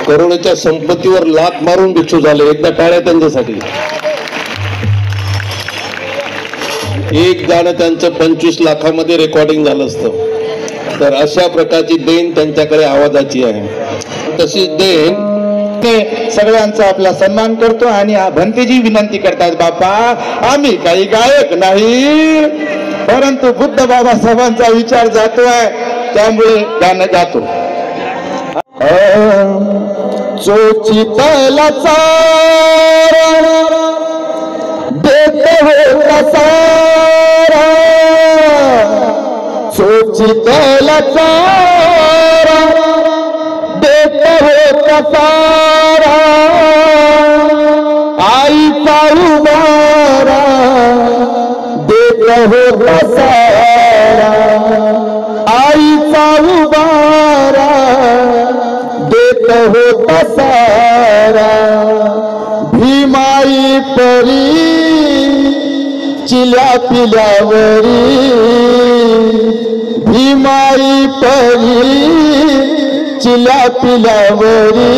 करोनाच्या संपत्तीवर लाथ मारून भिक्षू झाले. एकदा टाळ्या त्यांच्यासाठी. एक गाणं त्यांचं 25 लाखामध्ये रेकॉर्डिंग झालं असतं. तर अशा प्रकारची देण त्यांच्याकडे आवाजाची आहे. तशीच देण सगळ्यांचा आपला सन्मान करतो आणि भंतेजी विनंती करतात, बापा आम्ही काही गायक नाही, परंतु बुद्ध बाबासाहेबांचा विचार जातोय त्यामुळे गाणं गातो. चोचितला चारा देत होता सारा, चोचितला चारा देत होता सारा, आईचा उबारा देत होता सारा, आईचा उबारा देत होता सारा. भीमाई परी चिल्या पिल्यावरी, भीमाई परी चिल्या पिल्यावरी,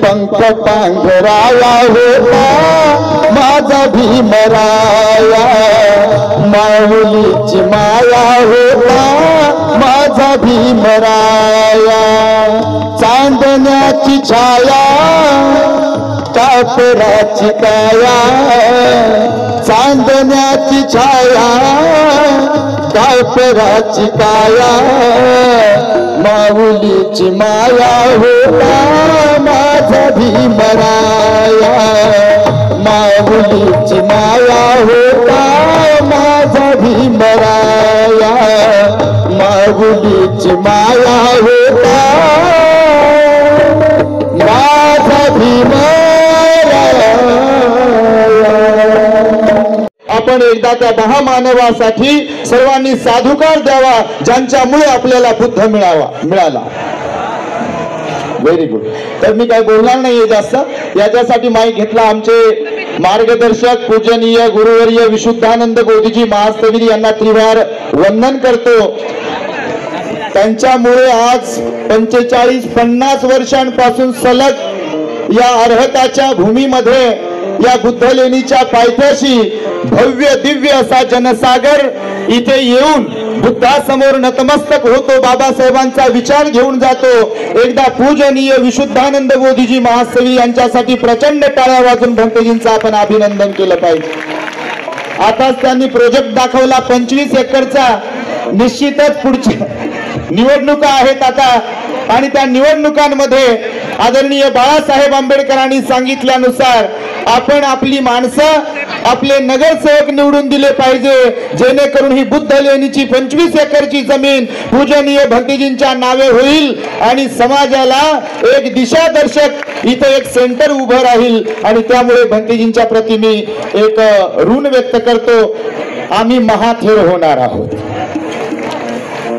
पंख पांघराया होता माझा भीमराया, माऊलीची माया होता माझा भीमराया. चांदण्याची छाया कापराची काया, चांदण्याची छाया कापराची काया, माऊलीची माया होता माझा भीमराया, माऊलीची माया होता माझा भीमराया, माऊलीची माया होता माझा भीमराया. आपण एकदा त्या महामानवासाठी सर्वांनी साधुकार द्यावा ज्यांच्यामुळे आपल्याला बुद्ध मिळाला. Very good. तर मी काय बोलणार नाहीये जास्त. याच्यासाठी माईक घेतला आमचे मार्गदर्शक पूजनीय गुरुवर्य विशुद्धानंद बोधीजी महास्थविर यांना त्रिवार वंदन करतो. त्यांच्यामुळे आज 45-50 वर्षांपासून सलग या अर्हताच्या भूमीमध्ये या बुद्धलेणीच्या पायथ्याशी भव्य दिव्य असा जनसागर इथे येऊन बुद्धासमोर नतमस्तक होतो, बाबासाहेबांचा विचार घेऊन जातो. एकदा पूजनीय विशुद्धानंद बोधीजी महास्थविर यांच्यासाठी प्रचंड टाळ्या वाजून भंतेजींचं आपण अभिनंदन केलं पाहिजे. आताच त्यांनी प्रोजेक्ट दाखवला 25 एकरचा. निश्चितच पुढच्या निवडणुका आहेत आता आणि त्या निवडणुकांमध्ये आदरणीय बाळासाहेब आंबेडकरांनी सांगितल्यानुसार आपण आपली माणसं आपले नगरसेवक निवडून दिले पाहिजे, जेणेकरून ही बुद्ध लेणीची 25 एकरची जमीन पूजनीय भंतेजींच्या नावे होईल आणि समाजाला एक दिशादर्शक इथे एक सेंटर उभं राहील. आणि त्यामुळे भंतेजींच्या प्रती मी एक ऋण व्यक्त करतो. आम्ही महाथेर होणार आहोत.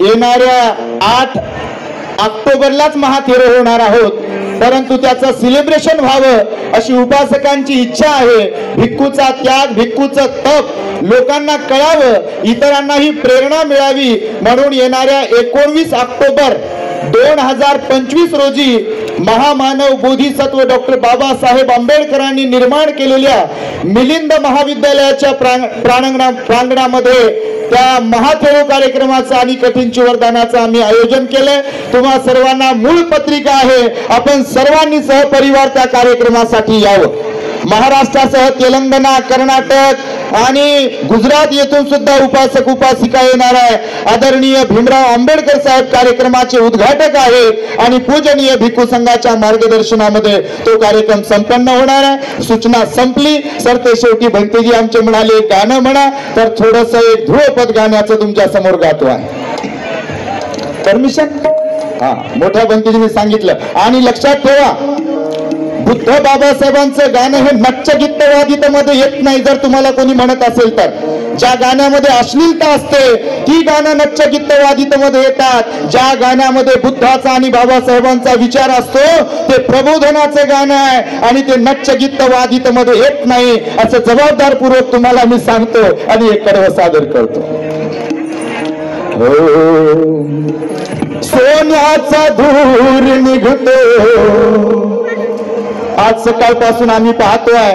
येणाऱ्या 8 ऑक्टोबरलाच महाथेर होणार आहोत, परंतु त्याचं सेलिब्रेशन व्हावं अशी उपासकांची इच्छा आहे. भिक्खूचा त्याग, भिक्खूचं तप लोकांना कळावं, इतरांनाही प्रेरणा मिळावी म्हणून येणाऱ्या 19 ऑक्टोबर 2025 रोजी महामानव बोधिसत्व डॉक्टर बाबासाहेब आंबेडकरांनी निर्माण केलेल्या मिलिंद महाविद्यालयाच्या प्रांगणामध्ये त्या महाथेरो कार्यक्रमाचं आणि कठीण वरदानाचं आम्ही आयोजन केलंय. तुम्हा सर्वांना मूळ पत्रिका आहे. आपण सर्वांनी सहपरिवार त्या कार्यक्रमासाठी यावं. महाराष्ट्रासह तेलंगणा, कर्नाटक आणि गुजरात येथून सुद्धा उपासक उपासिका येणार आहे. आदरणीय भीमराव आंबेडकर साहेब कार्यक्रमाचे उद्घाटक आहेत आणि पूजनीय भिक्खू संघाच्या मार्गदर्शनामध्ये तो कार्यक्रम संपन्न होणार आहे. सूचना संपली. सर ते शेवटी भंतेजी आमचे म्हणाले गाणं म्हणा, तर थोडस एक ध्रुवपद गाण्याचं तुमच्या समोर गातो आहे. परमिशन? हा, मोठ्या भंतेजींनी सांगितलं. आणि लक्षात ठेवा, बुद्ध बाबासाहेबांचं गाणं हे नच्चगित्तवादितेमध्ये येत नाही. जर तुम्हाला कोणी म्हणत असेल तर ज्या गाण्यामध्ये अश्लीलता असते ती गाणं नच्चगित्तवादितेमध्ये येतात. ज्या गाण्यामध्ये बुद्धाचा आणि बाबासाहेबांचा विचार असतो ते प्रबोधनाचं गाणं आहे आणि ते नच्चगित्तवादितेमध्ये येत नाही, असं जबाबदारपूर्वक तुम्हाला मी सांगतो आणि एक कडवं सादर करतो. सोन्याचा धूर निघतो. आज सकाळपासून आम्ही पाहतोय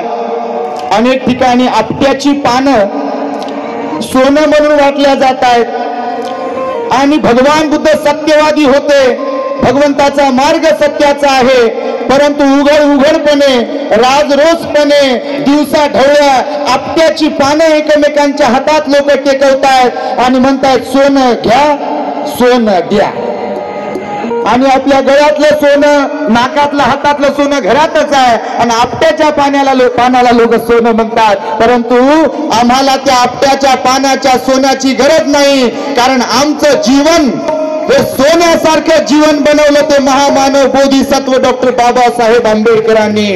अनेक ठिकाणी आपट्याची पानं सोनं म्हणून वाटल्या जात आहेत आणि भगवान बुद्ध सत्यवादी होते. भगवंताचा मार्ग सत्याचा आहे, परंतु उघडपणे राजरोसपणे दिवसा ढवळ्या आपट्याची पानं एकमेकांच्या हातात लोक टेकवतायत आणि म्हणतायत सोनं घ्या सोनं द्या. आणि आपल्या गळ्यातलं सोनं नाकातलं हातातलं सोनं घरातच आहे आणि आपट्याच्या पानाला लोक सोनं म्हणतात. परंतु आम्हाला त्या आपट्याच्या पानाच्या सोन्याची गरज नाही, कारण आमचं जीवन हे सोन्यासारखं जीवन बनवलं ते महामानव बोधिसत्व डॉक्टर बाबासाहेब आंबेडकरांनी.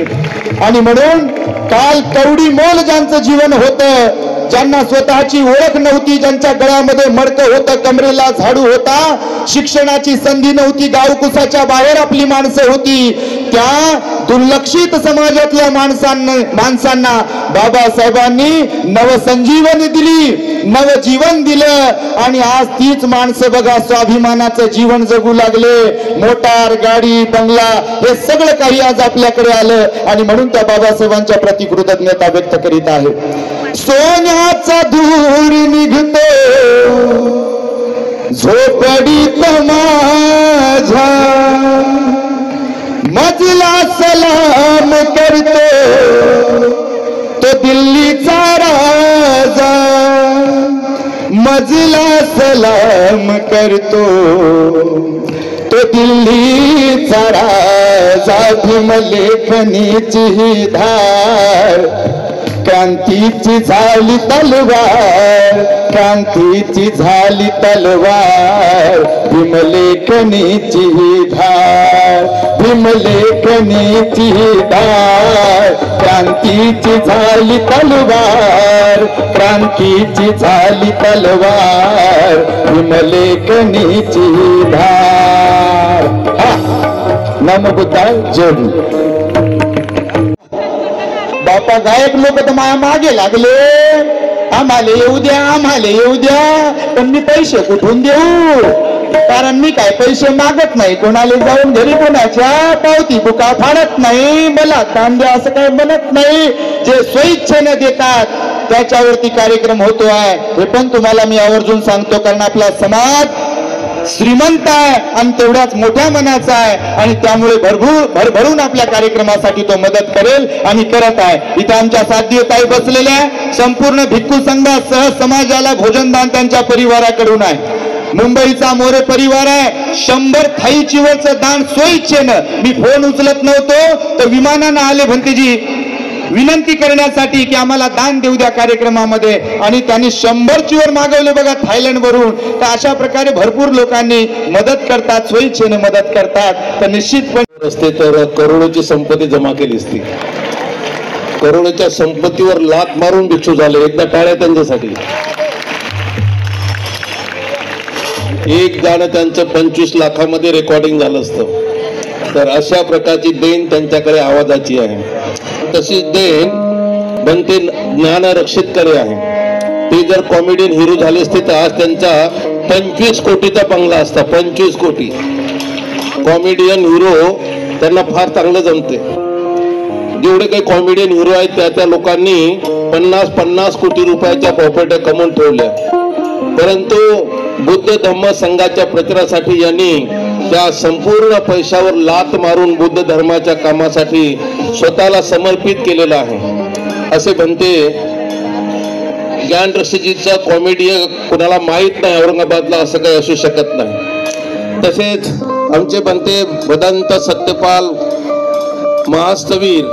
आणि म्हणून काल कवडी मोल ज्यांचं जीवन होतं, ज्यांना स्वतःची ओळख नव्हती, ज्यांच्या गळ्यामध्ये मडकं होतं, कमरेला झाडू होता, शिक्षणाची संधी नव्हती, गावकुसाच्या बाहेर आपली माणसं होती, त्या दुर्लक्षित समाजातल्या माणसांना बाबासाहेबांनी नवसंजीवनी दिली, नवजीवन दिलं आणि आज तीच माणसं बघा स्वाभिमानाचं जीवन जगू लागले. मोटार गाडी बंगला हे सगळं काही आज आपल्याकडे आलं आणि म्हणून त्या बाबासाहेबांच्या प्रति कृतज्ञता व्यक्त करीत आहे. सोन्याचा धूर निघतो झोपडीत माझ्या, मजला सलाम करतो तो दिल्लीचा राजा, मजला सलाम करतो तो दिल्लीचा राजा. भीमलेखनीची ही धार क्रांतीची झाली तलवार, क्रांतीची झाली तलवार. भीमलेखनीची ही धार, भीमलेखनीची ही धार, क्रांतीची झाली तलवार, क्रांतीची झाली तलवार. भीमलेखनीची ही धार. नमो बुद्धाय. जय भीम. बापा गायक लोक तर माझ्या मागे लागले, आम्हाला येऊ द्या, आम्हाला येऊ द्या, पण मी पैसे कुठून देऊ? कारण मी काय पैसे मागत नाही, कोणाला जाऊन घरी कोणाच्या पावती बुका फाडत नाही, मला काम द्या असं काही म्हणत नाही. जे स्वइच्छेने देतात त्याच्यावरती कार्यक्रम होतो आहे, हे पण तुम्हाला मी आवर्जून सांगतो. कारण आपला समाज श्रीमंत आहे आणि तेवढ्याच मोठ्या मनाचा आहे आणि त्यामुळे भरभरून आपल्या कार्यक्रमासाठी तो मदत करेल आणि करत आहे. इथे आमच्या साध्य ताई बसलेल्या संपूर्ण भिक्खू संघासह समाजाला भोजनदान त्यांच्या परिवाराकडून आहे. मुंबईचा मोरे परिवार आहे. 100 थाई चिवरचं दान स्वइच्छेनं, मी फोन उचलत नव्हतो तर विमानानं आले भंतेजी विनंती करण्यासाठी की आम्हाला दान देऊ द्या कार्यक्रमामध्ये, आणि त्यांनी 100 चिवर मागवले बघा थायलंड वरून. तर अशा प्रकारे भरपूर लोकांनी मदत करतात, स्वइच्छेने मदत करतात. तर निश्चितपणे रस्ते तर करोडोची संपत्ती जमा केली असती, करोडोच्या संपत्तीवर लात मारून भिक्षू झाले. एकदा टाळ्या त्यांच्यासाठी. एक गाणं त्यांचं 25 लाखामध्ये रेकॉर्डिंग झालं असतं. तर अशा प्रकारची देण त्यांच्याकडे आवाजाची आहे. तशीच देण बनते ज्ञानरक्षितकडे आहे. ते जर कॉमेडियन हिरो झाले असते तर आज त्यांचा 25 कोटीचा बंगला असता. 25 कोटी. कॉमेडियन हिरो त्यांना फार चांगलं जमते. जेवढे काही कॉमेडियन हिरो आहेत त्या लोकांनी 50-50 कोटी रुपयाच्या प्रॉपर्ट्या कमवून ठेवल्या. परंतु बुद्ध धम्म संघाच्या प्रचारासाठी यांनी त्या संपूर्ण पैशावर लात मारून बुद्ध धर्माच्या कामासाठी स्वतःला समर्पित केलेलं आहे. असे म्हणते ज्ञान रसिकीचा कॉमेडी कोणाला माहीत नाही औरंगाबादला, असं काही असू शकत नाही. तसेच आमचे बनते भदंत सत्यपाल महास्तवीर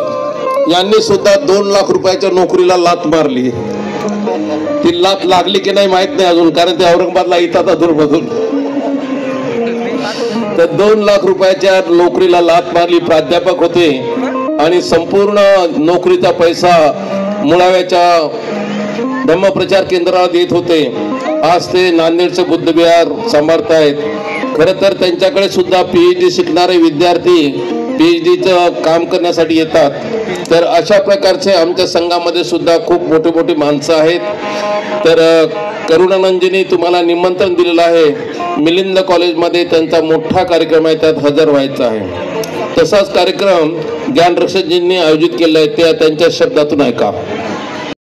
यांनी सुद्धा 2 लाख रुपयाच्या नोकरीला लात मारली. ती लात लागली की नाही माहित नाही अजून, कारण ते औरंगाबादला येतात अधूनमधून. तर 2 लाख रुपयाच्या नोकरीला लात मारली. प्राध्यापक होते आणि संपूर्ण नोकरीचा पैसा मुळाव्याच्या धम्मप्रचार केंद्राला देत होते. आज ते नांदेडचे बुद्धविहार सांभाळतायत. खरं तर त्यांच्याकडे सुद्धा PhD शिकणारे विद्यार्थी PhDचं काम करण्यासाठी येतात. तर अशा प्रकारचे आमच्या संघामध्ये सुद्धा खूप मोठी मोठी माणसं आहेत. तर करुणानंदजींनी तुम्हाला निमंत्रण दिलेलं आहे. मिलिंद कॉलेजमध्ये त्यांचा मोठा कार्यक्रम आहे, त्यात हजर व्हायचा आहे. तसाच कार्यक्रम ज्ञानरक्षकजींनी आयोजित केला आहे, त्या त्यांच्या शब्दातून ऐका.